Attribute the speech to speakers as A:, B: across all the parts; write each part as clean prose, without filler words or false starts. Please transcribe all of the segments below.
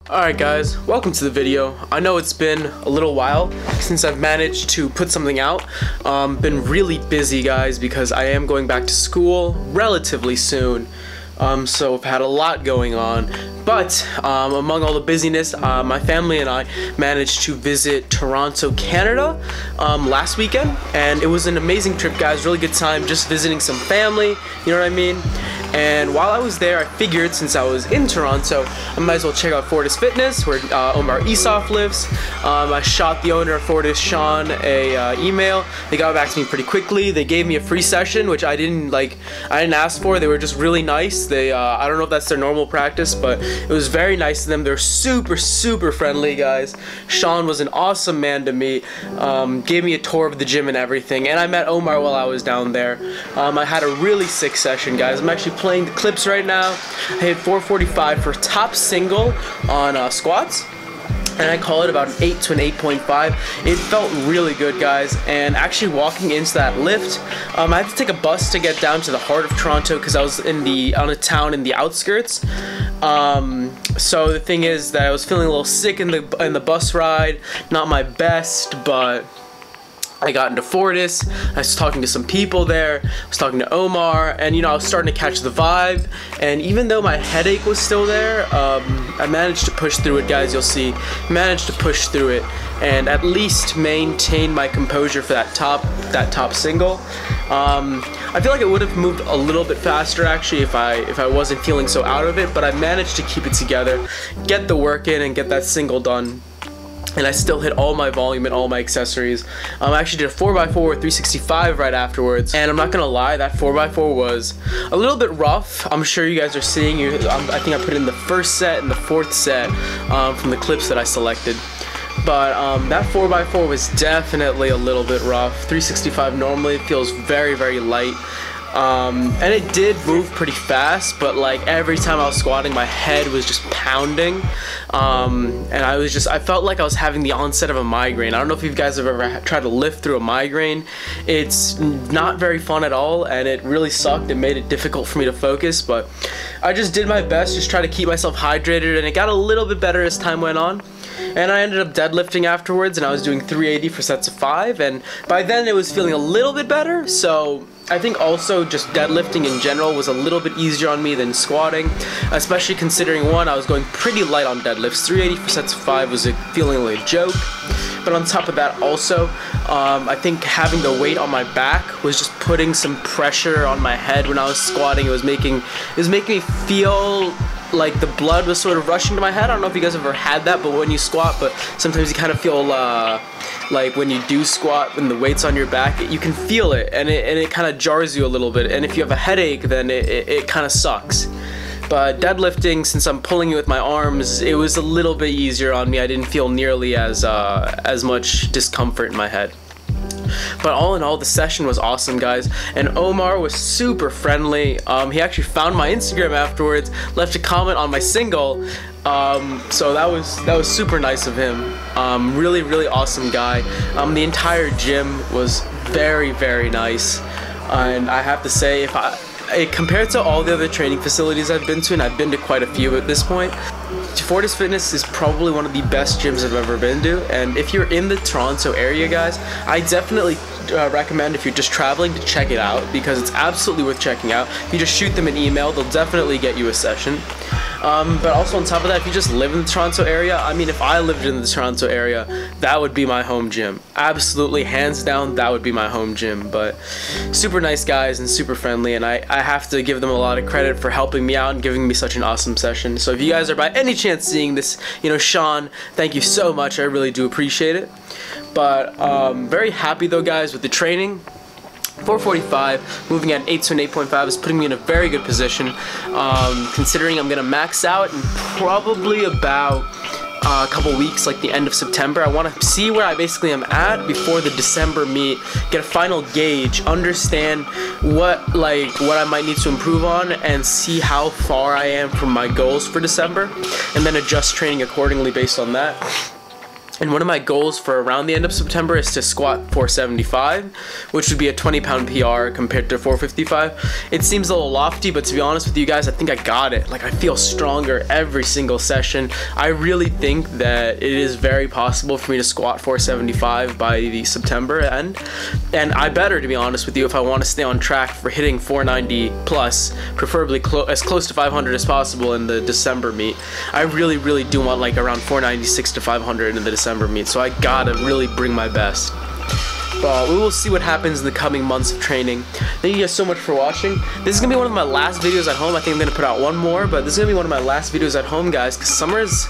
A: Alright guys, welcome to the video. I know it's been a little while since I've managed to put something out. Been really busy guys because I am going back to school relatively soon. So I've had a lot going on. But among all the busyness, my family and I managed to visit Toronto, Canada last weekend. And it was an amazing trip guys, really good time just visiting some family, you know what I mean? And while I was there, I figured since I was in Toronto, I might as well check out Fortis Fitness, where Omar Isaf lives. I shot the owner of Fortis, Sean, a email. They got back to me pretty quickly. They gave me a free session, which I didn't ask for. They were just really nice. They, I don't know if that's their normal practice, but it was very nice of them. They're super, super friendly, guys. Sean was an awesome man to meet. Gave me a tour of the gym and everything. And I met Omar while I was down there. I had a really sick session, guys. I'm actually playing the clips right now. I hit 445 for top single on squats, and I call it about an 8 to an 8.5. It felt really good guys, and actually walking into that lift, I had to take a bus to get down to the heart of Toronto because I was on a town in the outskirts. So the thing is that I was feeling a little sick in the bus ride, not my best, but I got into Fortis. I was talking to some people there. I was talking to Omar, and you know, I was starting to catch the vibe. And even though my headache was still there, I managed to push through it, guys. You'll see, managed to push through it, and at least maintain my composure for that top single. I feel like it would have moved a little bit faster actually if I wasn't feeling so out of it. But I managed to keep it together, get the work in, and get that single done. And I still hit all my volume and all my accessories. I actually did a 4x4 with 365 right afterwards. And I'm not gonna lie, that 4x4 was a little bit rough. I'm sure you guys are seeing, I think I put in the first set and the fourth set from the clips that I selected. But that 4x4 was definitely a little bit rough. 365 normally feels very, very light. And it did move pretty fast, but like every time I was squatting, my head was just pounding, and I felt like I was having the onset of a migraine. I don't know if you guys have ever tried to lift through a migraine. It's not very fun at all, and it really sucked. It made it difficult for me to focus, but I just did my best, just try to keep myself hydrated, and it got a little bit better as time went on. And I ended up deadlifting afterwards, and I was doing 380 for sets of 5, and by then it was feeling a little bit better. So I think also just deadlifting in general was a little bit easier on me than squatting, especially considering one, I was going pretty light on deadlifts. 380 for sets of 5 was feeling like a joke. But on top of that also, I think having the weight on my back was just putting some pressure on my head when I was squatting. It was making me feel like the blood was sort of rushing to my head. I don't know if you guys have ever had that, but when you squat, but sometimes you kind of feel like when you do squat, when the weight's on your back, you can feel it, and it kind of jars you a little bit. And if you have a headache, then it kind of sucks. But deadlifting, since I'm pulling it with my arms, it was a little bit easier on me. I didn't feel nearly as much discomfort in my head. But all in all, the session was awesome, guys, and Omar was super friendly. He actually found my Instagram afterwards, left a comment on my single, so that was super nice of him. Really, really awesome guy. The entire gym was very, very nice, and I have to say, compared to all the other training facilities I've been to, and I've been to quite a few at this point, Fortis Fitness is probably one of the best gyms I've ever been to. And if you're in the Toronto area, guys, I definitely recommend, if you're just traveling, to check it out, because it's absolutely worth checking out. If you just shoot them an email, they'll definitely get you a session. But also on top of that, if you just live in the Toronto area, I mean, if I lived in the Toronto area, that would be my home gym. Absolutely, hands down, that would be my home gym. But super nice guys and super friendly, and I have to give them a lot of credit for helping me out and giving me such an awesome session. So if you guys are by any chance seeing this, you know, Sean, thank you so much. I really do appreciate it. But very happy though, guys, with the training. 445, moving at 8 to an 8.5 is putting me in a very good position, considering I'm going to max out in probably about a couple weeks, like the end of September. I want to see where I basically am at before the December meet, get a final gauge, understand what I might need to improve on, and see how far I am from my goals for December, and then adjust training accordingly based on that. And one of my goals for around the end of September is to squat 475, which would be a 20-pound PR compared to 455. It seems a little lofty, but to be honest with you guys, I think I got it. Like, I feel stronger every single session. I really think that it is very possible for me to squat 475 by the September end. And I better, to be honest with you, if I want to stay on track for hitting 490 plus, preferably as close to 500 as possible in the December meet. I really, really do want like around 496 to 500 in the December meet, so I gotta really bring my best. But we will see what happens in the coming months of training. Thank you guys so much for watching. This is gonna be one of my last videos at home. I think I'm gonna put out one more, but this is gonna be one of my last videos at home, guys, because summer's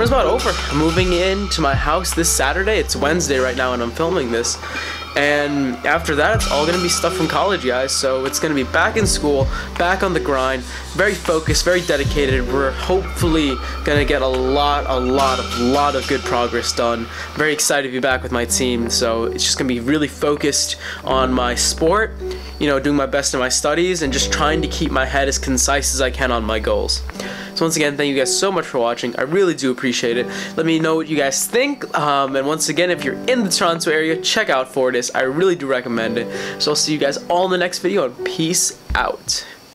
A: about over. I'm moving into my house this Saturday. It's Wednesday right now and I'm filming this. And after that, it's all gonna be stuff from college, guys. So it's gonna be back in school, back on the grind, very focused, very dedicated. We're hopefully gonna get a lot of good progress done. Very excited to be back with my team. So it's just gonna be really focused on my sport, you know, doing my best in my studies, and just trying to keep my head as concise as I can on my goals. So once again, thank you guys so much for watching. I really do appreciate it. Let me know what you guys think. And once again, if you're in the Toronto area, check out Fortis. I really do recommend it. So I'll see you guys all in the next video, and peace out.